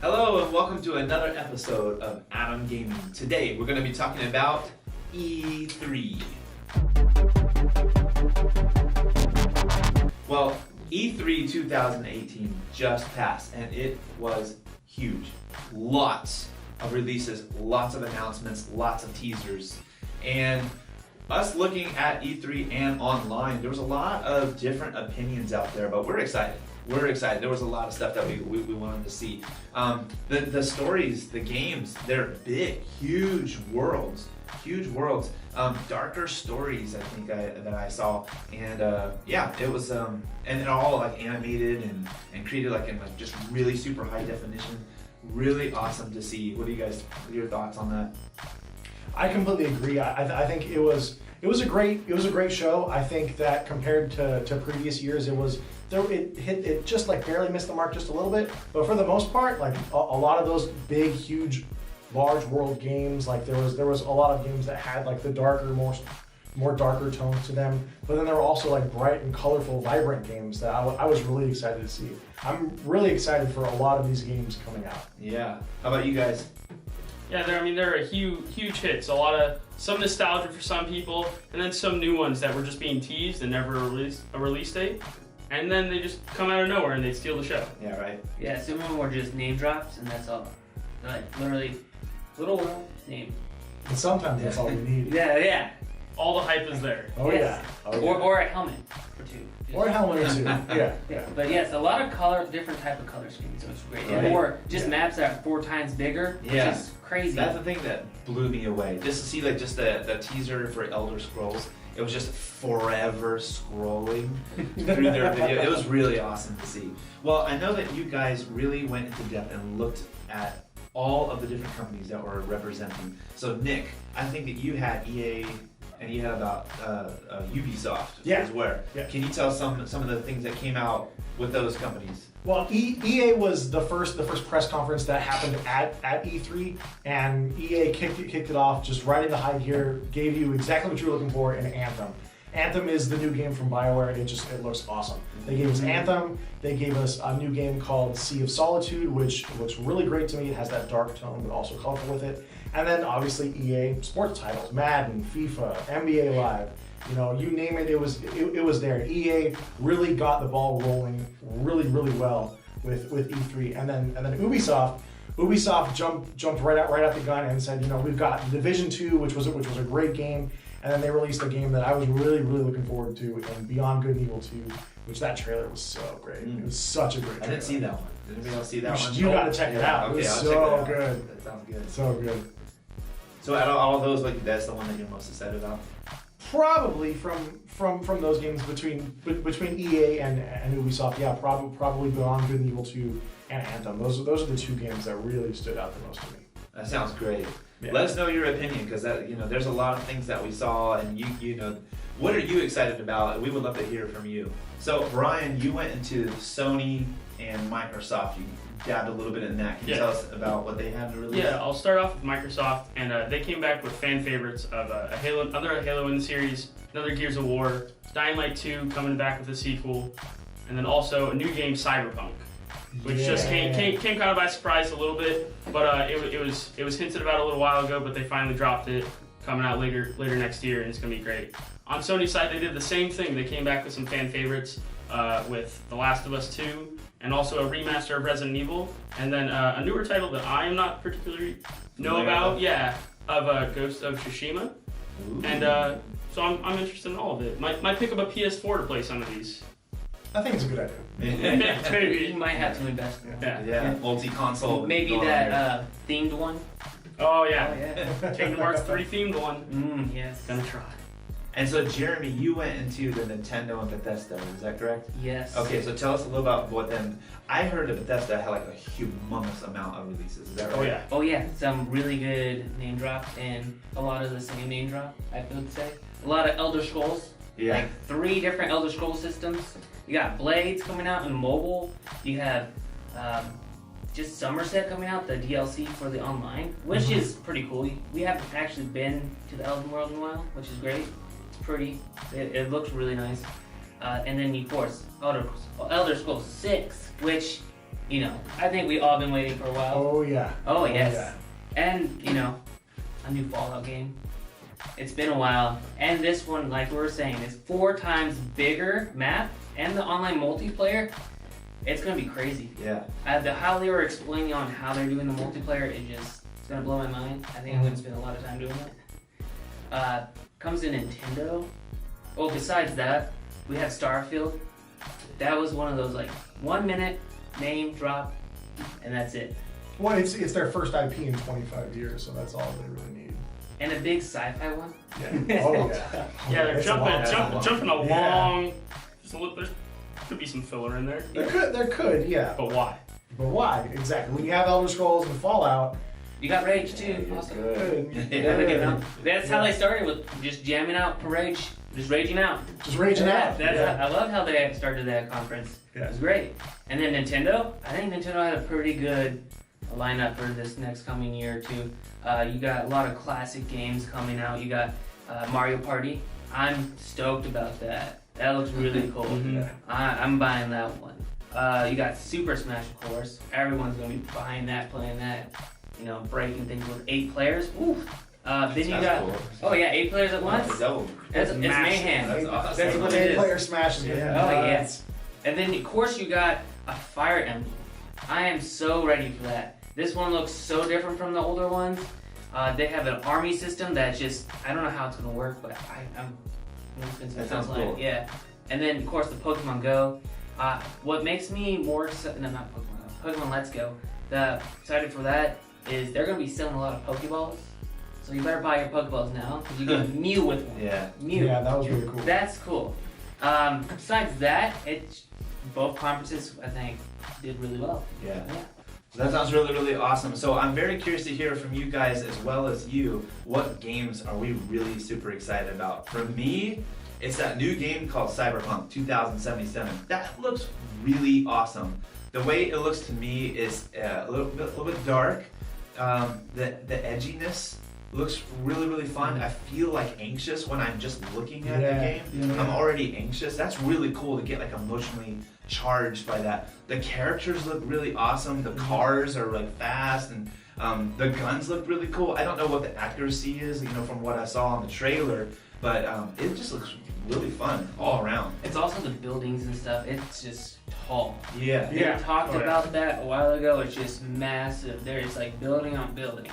Hello and welcome to another episode of Atom Gaming. Today we're going to be talking about E3. Well, E3 2018 just passed and it was huge. Lots of releases, lots of announcements, lots of teasers. And us looking at E3 and online, there was a lot of different opinions out there, but we're excited. We're excited. There was a lot of stuff that we wanted to see. The stories, the games, they're big, huge worlds. Darker stories, I think that I saw, and it was, and it all like animated and created like in like just really super high definition. Really awesome to see. What are your thoughts on that? I completely agree. I think it was a great show. I think that compared to previous years, it just like barely missed the mark just a little bit. But for the most part, like a lot of those big, huge, large world games, like there was a lot of games that had like the darker, more darker tones to them. But then there were also like bright and colorful, vibrant games that I was really excited to see. I'm really excited for a lot of these games coming out. Yeah. How about you guys? Yeah, they're a huge hits. Some nostalgia for some people, and then some new ones that were just being teased and never released a release date. And then they just come out of nowhere and they steal the show. Yeah, right. Yeah, some of them were just name drops, and that's all. Like literally, little name. And sometimes that's all we need. Yeah. All the hype is there. Oh Yes. yeah. Oh, yeah. Or a helmet for two. Or a helmet or two. Yeah. Yeah, but yes, a lot of different type of color schemes, which is great. Right. Or just maps that are 4 times bigger, which Yeah. is crazy. That's the thing that blew me away. Just to see like just the teaser for Elder Scrolls. It was just forever scrolling through their video. It was really awesome to see. Well, I know that you guys really went into depth and looked at all of the different companies that were representing. So Nick, I think that you had EA and you had about Ubisoft. Yeah. As well. Yeah. Can you tell some of the things that came out with those companies? Well, EA was the first press conference that happened at E3, and EA kicked it off just right into high gear, gave you exactly what you were looking for in Anthem. Anthem is the new game from BioWare, and it looks awesome. They gave us Anthem, they gave us a new game called Sea of Solitude, which looks really great to me. It has that dark tone, but also colorful with it. And then obviously EA sports titles, Madden, FIFA, NBA Live. You know, you name it, it was there. EA really got the ball rolling really well with E3, and then Ubisoft jumped right out the gun and said, you know, we've got Division 2, which was a great game, and then they released a game that I was really looking forward to, and Beyond Good and Evil 2, which that trailer was so great. It was such a great trailer. I didn't see that one. Did anybody else see that one? You gotta check it out. Okay, It was I'll so check it out. good. That sounds good. So good. So out of all those, like that's the one that you're most excited about? Probably from those games between EA and Ubisoft, yeah, probably Beyond Good and Evil 2 and Anthem. Those are the two games that really stood out the most to me. That sounds great. Yeah. Let us know your opinion, because that there's a lot of things that we saw, and you know, what are you excited about? We would love to hear from you. So Brian, you went into Sony and Microsoft. You dabbed a little bit in that. Can you tell us about what they had to release? Yeah, I'll start off with Microsoft, and they came back with fan favorites of another Halo in the series, another Gears of War, Dying Light 2 coming back with a sequel, and then also a new game, Cyberpunk, which just came kind of by surprise a little bit, but it was hinted about a little while ago, but they finally dropped it, coming out later next year, and it's gonna be great. On Sony's side, they did the same thing. They came back with some fan favorites with The Last of Us 2, and also a remaster of Resident Evil, and then a newer title that I am not particularly know about, of Ghost of Tsushima. Ooh. And so I'm interested in all of it. Might pick up a PS4 to play some of these. I think it's a good idea. Maybe. You might have to invest in it. Yeah, multi-console. Maybe going on that there. themed one. Oh yeah. Oh yeah. Kingdom Hearts 3 themed one. Yes. Gonna try. And so Jeremy, you went into the Nintendo and Bethesda. Is that correct? Yes. Okay, so tell us a little about what them. I heard that Bethesda had like a humongous amount of releases. Is that right? Oh yeah. Oh yeah, some really good name drops, and a lot of the same name drop, I would say. A lot of Elder Scrolls. Yeah. Like 3 different Elder Scrolls systems. You got Blades coming out in mobile. You have just Somerset coming out, the DLC for the online, which is pretty cool. We haven't actually been to the Elden World in a while, which is great. It's pretty. It looks really nice. And then, of course, Elder Scrolls 6, which you know, I think we all been waiting for a while. Oh yeah. Oh, yes. yeah. And, you know, a new Fallout game. It's been a while. And this one, like we were saying, is 4 times bigger map. And the online multiplayer, it's going to be crazy. Yeah. How they were explaining on how they're doing the multiplayer, it's going to blow my mind. I think I'm going to spend a lot of time doing that. Comes to Nintendo. Oh, besides that, we have Starfield. That was one of those, like, 1 minute, name, drop, and that's it. Well, it's their first IP in 25 years, so that's all they really need. And a big sci-fi one. Yeah. Oh yeah. Yeah, they're It's a lot. jumping along. Yeah. There could be some filler in there. There could, yeah. But why? But why? Exactly. When you have Elder Scrolls and Fallout, You got Rage too. Yeah, Awesome. good. That's how they started, with just jamming out for Rage, just raging out. Just raging out. I love how they started that conference. Yeah. It was great. And then Nintendo, I think Nintendo had a pretty good lineup for this next coming year or two. You got a lot of classic games coming out. You got Mario Party. I'm stoked about that. That looks really cool. Mhm. I'm buying that one. You got Super Smash, of course. Everyone's gonna be buying that, playing that. You know, breaking things with 8 players. Ooh. Then you That's got, cool. oh yeah, 8 players at once. Double. It's mayhem. That's awesome. That's what it is. Player Smash is Oh yes. And then of course you got a Fire Emblem. I am so ready for that. This one looks so different from the older ones. They have an army system that's just, I don't know how it's gonna work, but I'm That sounds cool. Yeah. And then of course the Pokemon Go. What makes me more excited, no, not Pokemon Go, Pokemon Let's Go. Excited for that is they're gonna be selling a lot of Pokeballs. So you better buy your Pokeballs now, because you get Mew with one. Yeah. Mew. Yeah, that was really cool. That's cool. Besides that, both conferences I think did really well. Yeah. So that sounds really, really awesome. So I'm very curious to hear from you guys as well as you. What games are we really super excited about? For me, it's that new game called Cyberpunk 2077. That looks really awesome. The way it looks to me is a little bit dark. The edginess looks really, really fun. I feel like anxious when I'm just looking at the game. Yeah. I'm already anxious. That's really cool to get like emotionally charged by that. The characters look really awesome. The cars are like fast, and the guns look really cool. I don't know what the accuracy is, you know, from what I saw on the trailer, but it just looks really fun all around. It's also the buildings and stuff. It's just tall. Yeah. They Yeah. talked Oh, yeah. about that a while ago. It's just massive. There's like building on building.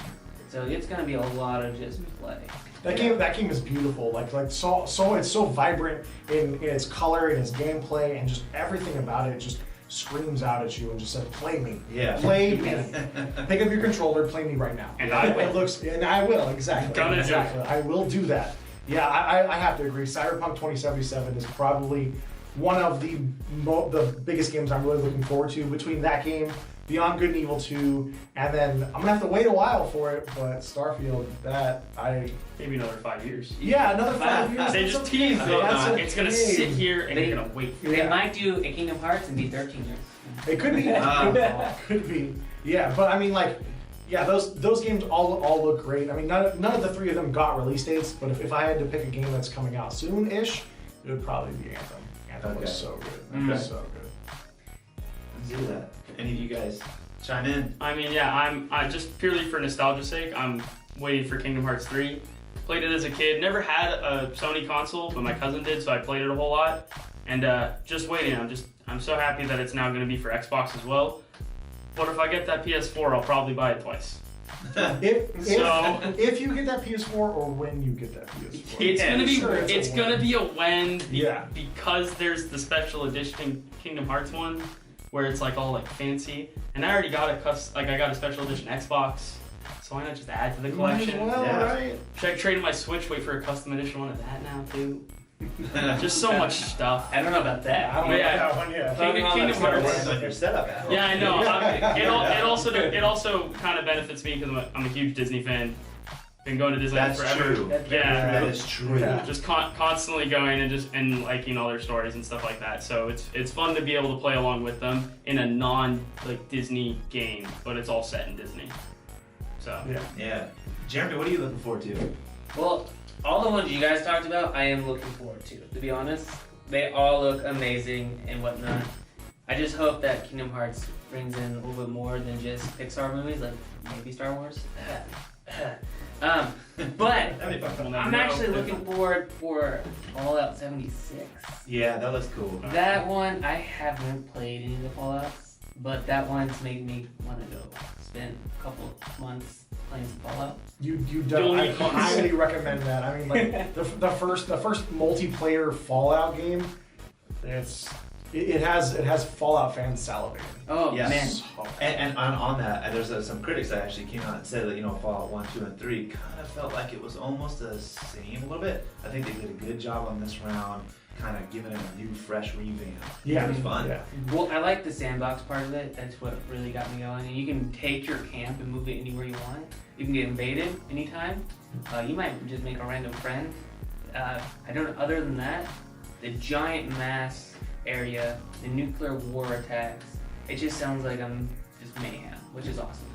So it's gonna be a lot of just play. That game is beautiful. So it's so vibrant in its color, in its gameplay, and just everything about it just screams out at you and just says, "Play me, Yeah. play me." Pick up your controller, play me right now. And I will. And I will, exactly. Gonna do it. exactly. I will do that. Yeah, I have to agree. Cyberpunk 2077 is probably one of the biggest games I'm really looking forward to. Between that game, Beyond Good and Evil 2, and then I'm gonna have to wait a while for it, but Starfield, Maybe another 5 years. another 5 years. They just teased it. That's It's gonna okay. sit here and They- you're gonna wait for it. They Yeah. might do a Kingdom Hearts and be 13 years. It could be. Could be. Yeah, but I mean, those games all look great. I mean, none of the 3 of them got release dates, but if I had to pick a game that's coming out soon-ish, it would probably be Anthem. Anthem was Okay. so good. Mm. So good. Let's do that. Any of you guys chime in? I mean, yeah, I just purely for nostalgia's sake, I'm waiting for Kingdom Hearts 3. Played it as a kid. Never had a Sony console, but my cousin did, so I played it a whole lot. And just waiting. I'm so happy that it's now going to be for Xbox as well. But if I get that PS4, I'll probably buy it twice. If you get that PS4 or when you get that PS4. It's gonna be sure it's a gonna win. be a when Yeah. because there's the special edition Kingdom Hearts one where it's like all like fancy, and I already got I got a special edition Xbox, so why not just add to the Might as collection? well, Yeah. right? Should I trade in my Switch, wait for a custom edition one of that now too? Just so much stuff. I don't know about that. I don't know Yeah. that one yet. Kingdom Hearts. Depends on your setup. Al. Yeah, I know. It also kind of benefits me because I'm a huge Disney fan. Been going to Disneyland That's forever. true. Yeah. That is true. Yeah. Just constantly going and liking all their stories and stuff like that. So it's fun to be able to play along with them in a non Disney game, but it's all set in Disney. So Yeah. Jeremy, what are you looking forward to? Well, all the ones you guys talked about, I am looking forward to be honest. They all look amazing and whatnot. I just hope that Kingdom Hearts brings in a little bit more than just Pixar movies, like maybe Star Wars. But That'd be fun. I'm actually looking forward for Fallout 76. Yeah, that looks cool. That one, I haven't played any of the Fallouts, but that one's made me want to go spend a couple months playing some Fallout. You don't. I highly recommend that. I mean, like the first multiplayer Fallout game, it has Fallout fans salivating. Oh Yes. man. And on that, there's some critics that actually came out and said that Fallout 1, 2, and 3 kind of felt like it was almost the same a little bit. I think they did a good job on this round, kind of giving it a new, fresh revamp. Yeah, It was fun. Yeah. Well, I like the sandbox part of it. That's what really got me going. And you can take your camp and move it anywhere you want. You can get invaded anytime. You might just make a random friend. I don't. Other than that, the giant mass area, the nuclear war attacks. It just sounds like I'm just mayhem, which is awesome.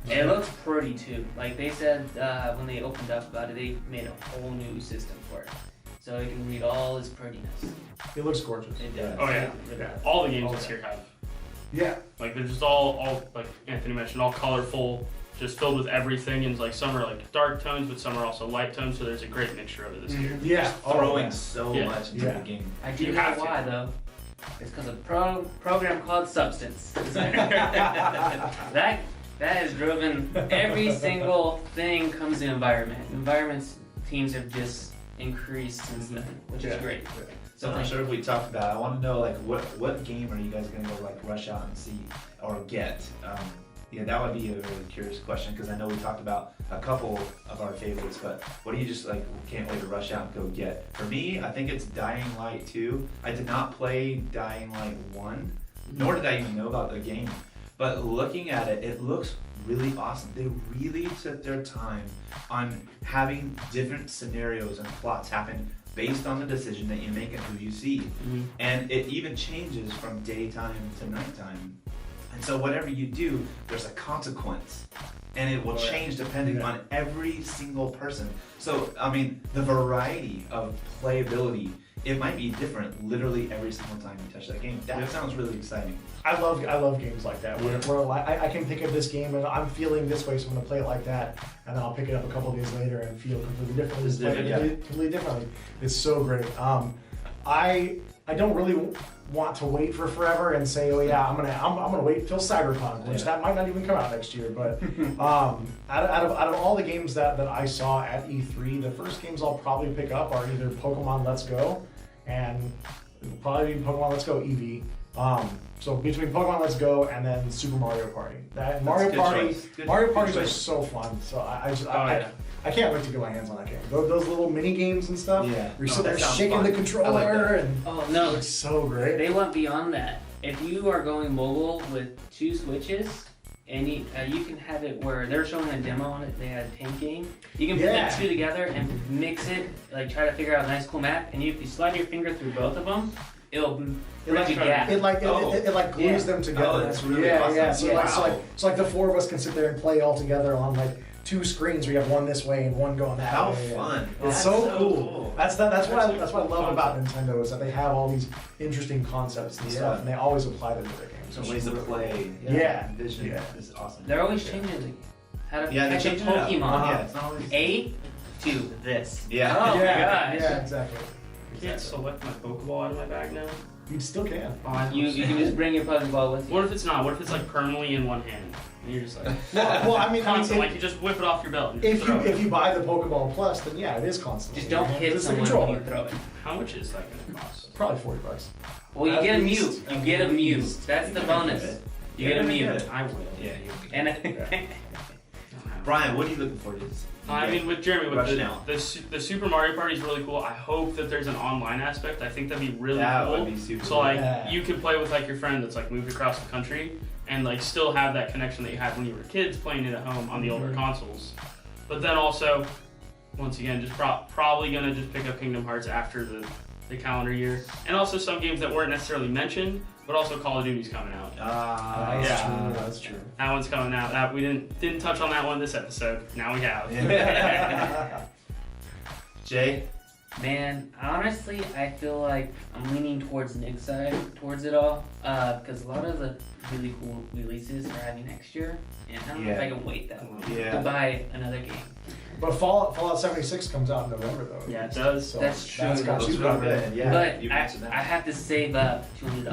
And it looks pretty too. Like they said when they opened up about it, they made a whole new system for it, so it can read all its prettiness. It looks gorgeous. It does. Oh yeah. Yeah. All the games this year have. Yeah. Like they're just all like Anthony mentioned, all colorful, just filled with everything. And like some are like dark tones, but some are also light tones. So there's a great mixture of it this year. Yeah. Throwing so Yeah. much into the game. I do You know have to. why though. It's because of program called Substance. that has driven every single thing comes to environment. Environments teams have just increased since then, which is great. So I'm not sure if we talked about it. I want to know like what game are you guys gonna go like rush out and see or get? Yeah, that would be a really curious question because I know we talked about a couple of our favorites, but what do you just like can't wait to rush out and go get? For me, I think it's Dying Light 2. I did not play Dying Light 1, nor did I even know about the game. But looking at it, it looks really awesome. They really took their time on having different scenarios and plots happen based on the decision that you make and who you see. And it even changes from daytime to nighttime. And so whatever you do, there's a consequence. And it will change depending on every single person. So, I mean, the variety of playability, it might be different literally every single time you touch that game. That sounds really exciting. I love games like that where I can pick up this game and I'm feeling this way, so I'm gonna play it like that, and then I'll pick it up a couple of days later and feel completely differently. It's different, Completely differently. It's so great. I don't really want to wait for forever and say, oh yeah, I'm gonna wait till Cyberpunk, which that might not even come out next year. But out of all the games that I saw at E3, the first games I'll probably pick up are either Pokemon Let's Go and probably Pokemon Let's Go Eevee. So between Pokemon Let's Go and then Super Mario Party. Mario Parties are so fun. So I can't wait to get my hands on that game. Those little mini games and stuff. Yeah. Where you're sitting there that sounds shaking fun. the I controller like that. and Oh no, it's so great. they went beyond that. If you are going mobile with 2 Switches, and you can have it where they're showing a demo on it. They had a tank game. You can put the 2 together and mix it, like try to figure out a nice cool map. And if you slide your finger through both of them, it'll bridge a gap. It glues them together. Oh, that's really awesome. Yeah. So like the 4 of us can sit there and play all together on like 2 screens where you have one this way and one going that How way. fun. It's so cool. That's what I love about Nintendo is that they have all these interesting concepts and stuff, and they always apply them to their games. Some ways to play. Vision. Yeah. This is awesome. They're always changing how to they're catch a changing it up. Pokemon. Yeah, it's not always. A to this. Yeah. Oh my gosh. Yeah, exactly. I can't select my Pokeball out of my bag now. You still can. You can just bring your Pokeball with you. What if it's not? What if it's like permanently in one hand? And you're just like Well, I mean, constant, like you just whip it off your belt. And just if throw it. you buy the Pokeball Plus, then yeah, it is constant. Just don't hit it's a someone controller. when you throw it. How much is that going to cost? Probably $40. Well, you At get a least- Mew. You get a Mew. That's the bonus. You get a Mew. I will. Yeah. And Brian, what are you looking for? Just I mean, with Jeremy, with Rushing out. the Super Mario Party is really cool. I hope that there's an online aspect. I think that'd be really that cool. would be super. So like Yeah. you could play with like your friend that's like moved across the country and like still have that connection that you had when you were kids playing it at home on the older consoles. But then also, once again, just probably gonna just pick up Kingdom Hearts after the calendar year, and also some games that weren't necessarily mentioned, but also Call of Duty's coming out. That's true. That one's coming out. That we didn't touch on that one this episode. Now we have. Jay, Man, honestly, I feel like I'm leaning towards Nick's side, towards it all, because a lot of the really cool releases are having next year, and I don't know if I can wait that long to buy another game. But Fallout 76 comes out in November though. Yeah, it does. So That's true. That's got Looks you real covered. good. Yeah, But you I mentioned that. have to save up $200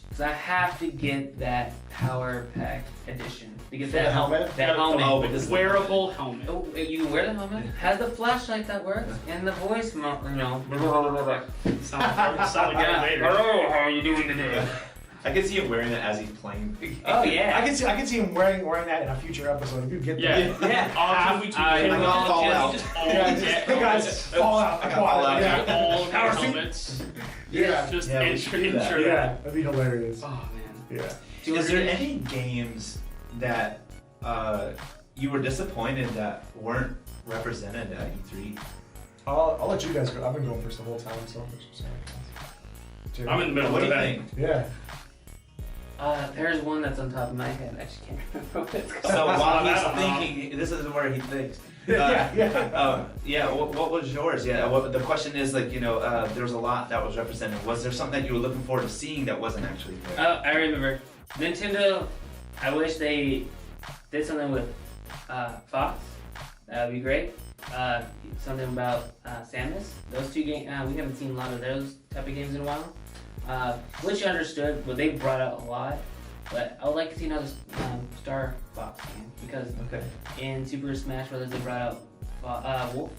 because I have to get that Power Pack edition to get For that the helmet? That helmet. Oh, The because wearable helmet. Oh, you wear the helmet, has the flashlight that works, and the voice, sound Sound like Darth Vader. Hello, how are you doing today? I can see him wearing it as he's playing the game. Oh yeah. I can see him wearing that in a future episode. If you get Yeah. that. Yeah. we Just all Hey guys, Fallout. Fallout. Yeah. all of Power our suit. helmets. Yeah. Just Yeah, we intro should do that. that. Yeah, that'd be hilarious. Oh man. Yeah. Is there any games that you were disappointed that weren't represented at E3? I'll let you guys go. I've been going first the whole time, so Jerry. I'm in the middle What of do you that. think? Yeah. There's one that's on top of my head. I just can't remember what it's called. So while I he's don't know. thinking, this is where he thinks. Yeah. What was yours? Yeah. The question is like there was a lot that was represented. Was there something that you were looking forward to seeing that wasn't actually there? Oh, I remember. Nintendo, I wish they did something with Fox. That would be great. Something about Samus. Those two games, we haven't seen a lot of those type of games in a while. Which I understood, but they brought out a lot. But I would like to see another Star Fox game because Okay. in Super Smash Bros. They brought out Wolf,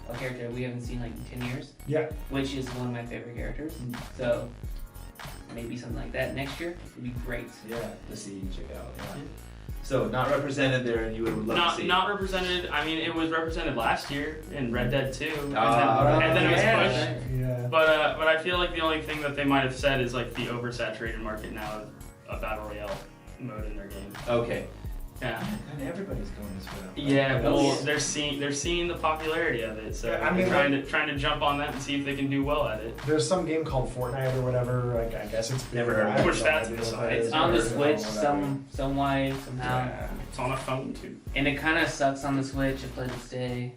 a character we haven't seen like in 10 years. Yeah. Which is one of my favorite characters. So maybe something like that next year would be great. Yeah. To see and check out. Yeah. So not represented there, and you would love to see. Not represented. I mean, it was represented last year in Red Dead 2, and Ah, then it was yeah. pushed. Yeah. But I feel like the only thing that they might have said is like the oversaturated market now of a battle royale mode in their game. Okay. Yeah. And everybody's going this way. Yeah, Oh, well, yeah. they're seeing the popularity of it, so Yeah, I mean, they're trying to jump on that and see if they can do well at it. There's some game called Fortnite or whatever. Like I guess it's Never heard of it. I have Push no that to idea the what side. that is. It's on the Never heard of Switch it. some way, somehow. Yeah. It's on a phone too. And it kind of sucks on the Switch. It plays its day.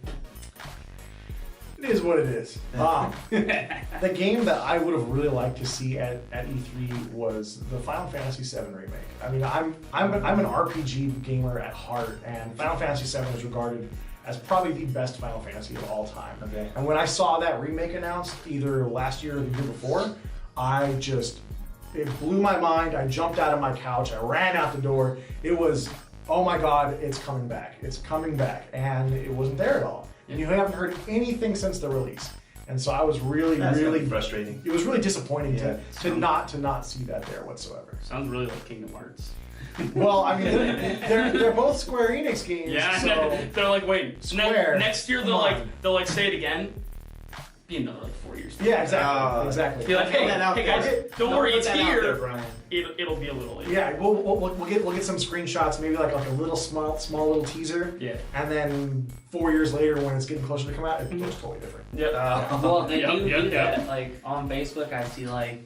It is what it is. The game that I would have really liked to see at E3 was the Final Fantasy VII remake. I mean, I'm an RPG gamer at heart, and Final Fantasy VII is regarded as probably the best Final Fantasy of all time. Okay. And when I saw that remake announced, either last year or the year before, it blew my mind. I jumped out of my couch. I ran out the door. It was, oh my God, it's coming back. It's coming back. And it wasn't there at all. And you haven't heard anything since the release. And so I was really frustrating. It was really disappointing Yeah. to not see that there whatsoever. Sounds really like Kingdom Hearts. Well, I mean, they're both Square Enix games. Yeah, So they're like, wait, Square, next year come they'll say it again. Be another like 4 years. yeah, exactly. Be like, Put that out hey there. guys, don't worry, Put it's that out here. there, Brian. It'll be a little later. Yeah, we'll get some screenshots, maybe like a little small little teaser, Yeah. and then 4 years later when it's getting closer to come out, it looks totally different. Yep. Well, they do Yep. that. Like on Facebook, I see like,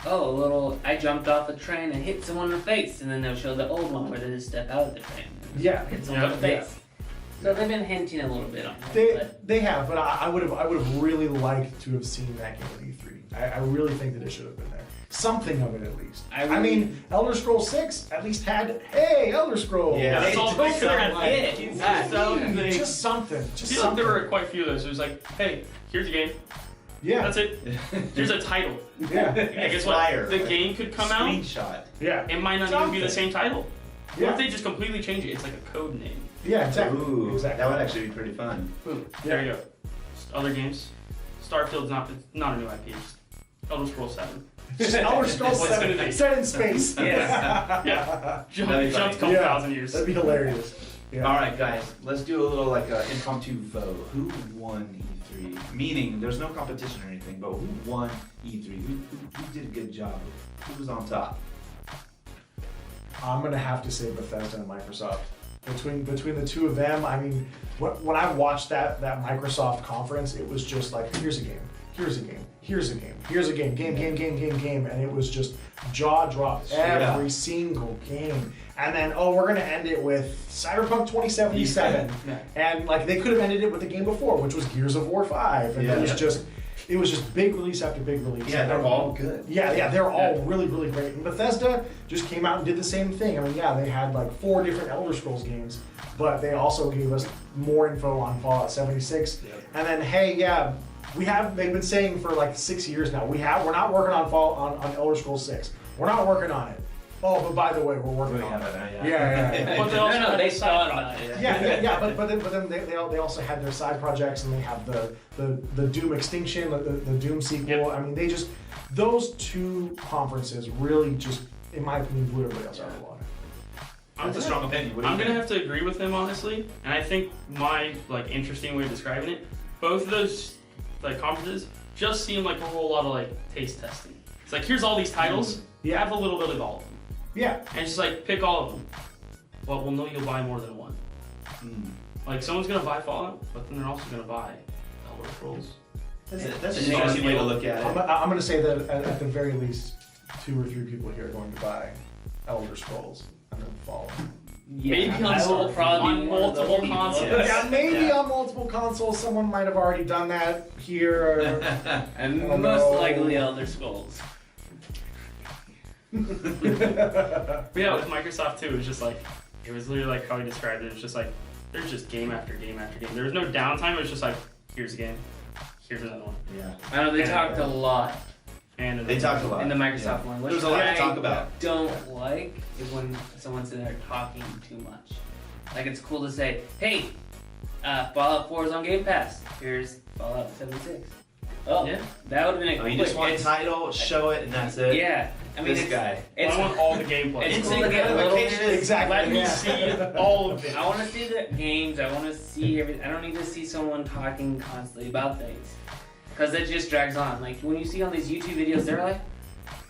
I jumped off a train and hit someone in the face, and then they'll show the old one where they just step out of the train and Yeah. hit someone in the Yeah. face. So they've been hinting a little bit on that. They have, but I would have really liked to have seen that game at E3. I really think that it should have been there. Something of it at least. I mean, Elder Scrolls 6 at least had, hey, Elder Scrolls. Yeah, That's all they could have had. it. Just something. I Just feel like there something. were quite a few of those. It was like, hey, here's a game. Yeah. That's it. Here's a title. Yeah. And guess Flyer, what? The like, game could come out. Screenshot. Yeah. It might not even be the Something. same title. What Yeah. if they just completely change it? It's like a code name. Yeah, exactly. Ooh, exactly. that would actually be pretty fun. Boom. Yeah. There you go. Other games. Starfield's not a new IP. Just Elder Scrolls 7. Just Elder Scrolls What's it gonna be? 7 set in space. Yeah. That'd be Jumped a funny. couple Yeah. thousand years. That'd be hilarious. Yeah. All right, guys, let's do a little like impromptu vote. Who won E3? Meaning, there's no competition or anything, but who won E3? Who did a good job? Who was on top? I'm gonna have to say Bethesda and Microsoft. Between the two of them, I mean, when I watched that Microsoft conference, it was just like, here's a game. here's a game, here's a game, here's a game, game, and it was just jaw drop every single game. And then, we're gonna end it with Cyberpunk 2077, and like they could have ended it with the game before, which was Gears of War 5, and it was just big release after big release. Yeah, they're all good. Yeah, they're all really, really great. And Bethesda just came out and did the same thing. I mean, they had like 4 different Elder Scrolls games, but they also gave us more info on Fallout 76. Yep. And then, they've been saying for like 6 years now, we're not working on Elder Scrolls 6. We're not working on it. Oh, but by the way, we're working on it. Yeah. But they also they saw about it. Yeah. But then they also had their side projects, and they have the Doom Extinction, the Doom sequel. Yep. I mean, those 2 conferences really just, in my opinion, blew everybody else out of the water. That's a strong opinion. What do you I'm think? gonna have to agree with him honestly, and I think my interesting way of describing it, both of those conferences just seem like a whole lot of taste testing. It's like, here's all these titles, you have a little bit of all of them. Yeah. And just pick all of them. Well, we'll know you'll buy more than one. Someone's gonna buy Fallout, but then they're also gonna buy Elder Scrolls. That's an interesting way to look at it. I'm gonna say that at the very least, 2 or 3 people here are going to buy Elder Scrolls and then Fallout. Maybe I will probably on multiple consoles. Yeah, maybe on multiple consoles. Someone might have already done that here. And Oh, most no. likely Elder Scrolls. But yeah, with Microsoft too, it was just it was literally how he described it. It was just there's just game after game after game. There was no downtime. It was just here's a game, here's another one. Yeah. I know they talked a lot And They talked a lot. in the Microsoft one. Which There was a lot to I talk about. don't like is when someone's sitting there talking too much. It's cool to say, hey, Fallout 4 is on Game Pass. Here's Fallout 76. Oh, Yeah. that would have been a You just want a title, show it, and that's it. Yeah, I mean, This guy. I want all the gameplay. It's It's cool to get a little bit. Exactly. Let me see all of it. I want to see the games. I want to see everything. I don't need to see someone talking constantly about things, because it just drags on. When you see all these YouTube videos, they're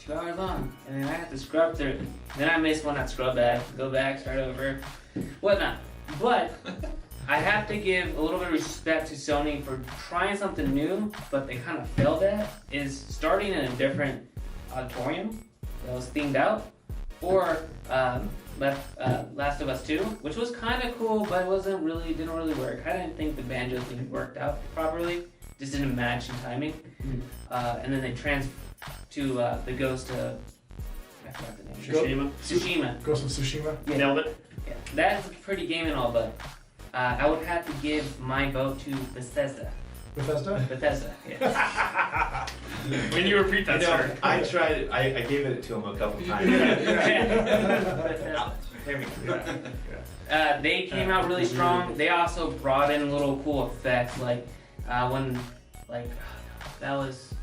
2 hours long, and then I have to scrub through it. Then I miss one, I scrub back, go back, start over, whatnot. But I have to give a little bit of respect to Sony for trying something new, but they kind of failed at, is starting in a different auditorium that was themed out, or Last of Us 2, which was kind of cool, but didn't really work. I didn't think the banjo thing worked out properly, just didn't match in timing. And then they to the Ghost of, I forgot the name. Tsushima. Ghost of Tsushima. Yeah. Nailed it. Yeah, that's a pretty game and all, but I would have to give my vote to Bethesda. Bethesda? Yeah. When you repeat that, sir. I tried it. I gave it to him a couple times. Bethesda. There we go. They came out really strong. They also brought in little cool effects, when that was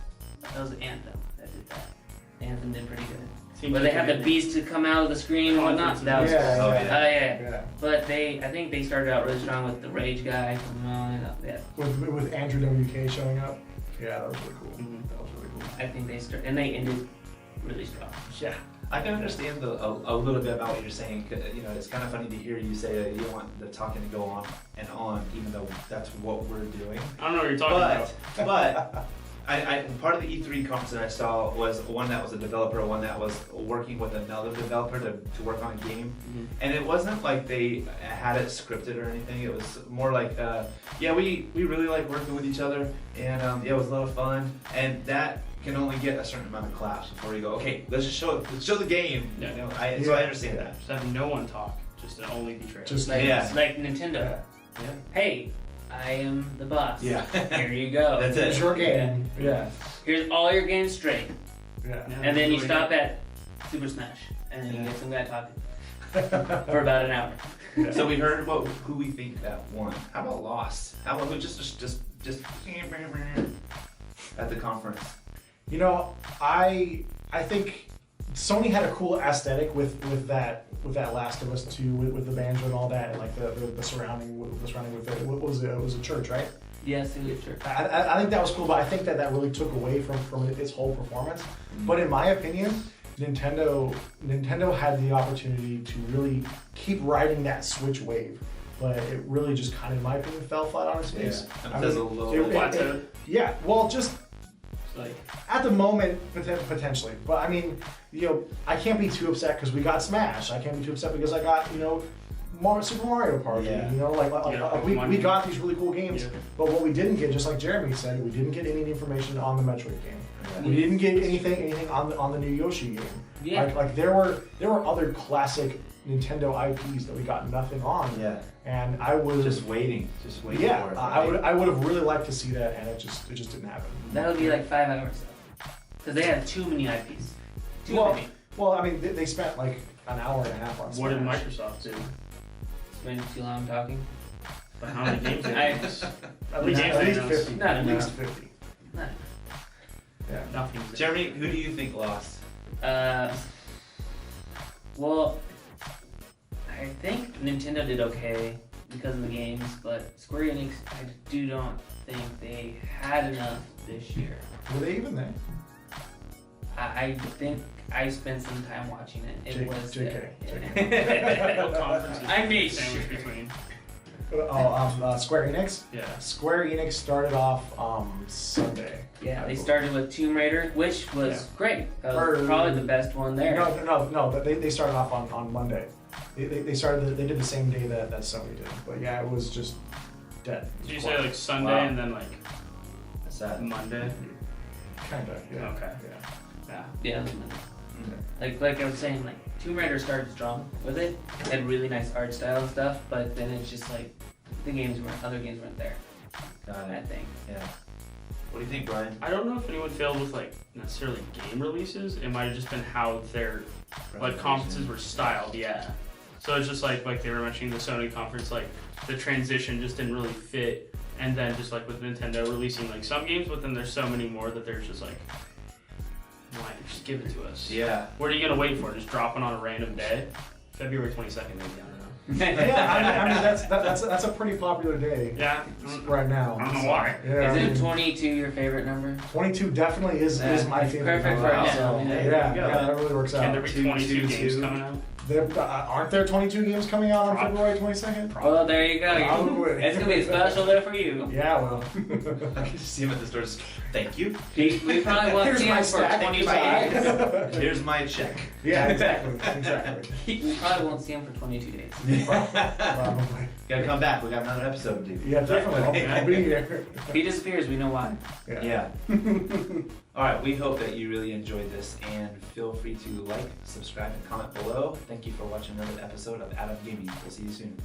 Anthem that did that. Anthem did pretty good. But they had the beast to come out of the screen and whatnot. That was Oh, yeah. But I think they started out really strong with the Rage guy coming on. With Andrew WK showing up. Yeah, that was really cool. Mhm. That was really cool. I think they ended really strong. Yeah. I can understand a little bit about what you're saying. It's kind of funny to hear you say that you don't want the talking to go on and on, even though that's what we're doing. I don't know what you're talking about. But I part of the E3 conference that I saw was one that was a developer, one that was working with another developer to work on a game. Mhm. And it wasn't like they had it scripted or anything. It was more like, we really like working with each other, and it was a lot of fun. And that can only get a certain amount of claps before you go, okay, let's show the game. Yeah. So I understand that. Just have no one talk, just to only be trailers. Just Like Nintendo. Yeah. Hey, I am the boss. Yeah. Here you go. That's It's it. your game. Yeah. Here's all your games straight. Yeah. And then you stop at Super Smash. And then you get some guy talking for about an hour. So we heard who we think that won. How about Lost? How about who just at the conference? I think Sony had a cool aesthetic with that Last of Us 2 with the banjo and all that, and the surrounding with it. What was it? It was a church, right? Yes, it is true. I think that was cool, but I think that really took away from its whole performance. But in my opinion, Nintendo had the opportunity to really keep riding that Switch wave, but it really just kind of, in my opinion, fell flat on its face. Yeah. There's a little plateau. Yeah, well, just Like, At the moment, potentially. But I mean, I can't be too upset because we got Smash. I can't be too upset because I got, Super Mario Party. Yeah. We got these really cool games. Yeah. But what we didn't get, just like Jeremy said, we didn't get any information on the Metroid game. Yeah. We didn't get anything on the new Yoshi game. Yeah. Like there were other classic Nintendo IPs that we got nothing on. Yeah. And I was Just waiting for it. I right? would have really liked to see that, and it just didn't happen. That would be like 5 hours though. Because they have too many IPs. Too Well, many. Well, I mean, they spent like an hour and a half on what did Smash. Microsoft do? Spending too long talking. But how many games? I- At least, games at they least announced. 50. Not At enough. least 50. Not. Yeah. Nothing. Jeremy, who do you think lost? Well, I think Nintendo did okay because of the games, but Square Enix, I don't think they had enough this year. Were they even there? I think I spent some time watching it. It was JK. What conference is I made sandwich sure. between? Square Enix. Yeah. Square Enix started off Sunday. Yeah, they started with Tomb Raider, which was great. That was Or- probably the best one there. No. They started off on Monday. They did the same day that Sony did. But yeah, it was just dead. Did you say like Sunday Wow. and then like That's that. Monday? Kinda. Yeah. Okay. Yeah. Yeah. Yeah, it was Monday. Like I was saying, like Tomb Raider started strong with it. It had really nice art style and stuff, but then it's just like other games weren't there. Got I it. think. Yeah. What do you think, Brian? I don't know if anyone failed with like necessarily game releases. It might have just been how their like conferences were styled. Yeah. So it's just like they were mentioning the Sony conference, like the transition just didn't really fit, and then just like with Nintendo releasing like some games, but then there's so many more that there's just like, why just give it to us? Yeah. What are you gonna wait for? Just dropping on a random day? February 22nd, maybe. I don't know. Yeah, I mean that's a pretty popular day Yeah. right now. I don't know why. Yeah, Isn't 22 your favorite number? 22 definitely is my It's favorite. perfect number, for now. so, Yeah, there yeah, you go. that really works Can out. there be 2, 22 2, games 2. coming out? Aren't there 22 games coming out on February 22nd? Well, there you go. Probably. It's gonna be special there for you. Yeah, well. I can just see him at the store. Just, thank you. We probably won't Here's see my him for stack. 22 days. Here's my check. Yeah, exactly. We probably won't see him for 22 days. Probably. Gotta come back. We got another episode to do. Yeah, definitely. I'll be here. If he disappears, we know why. Yeah. All right. We hope that you really enjoyed this, and feel free to like, subscribe, and comment below. Thank you for watching another episode of Adam Gaming. We'll see you soon.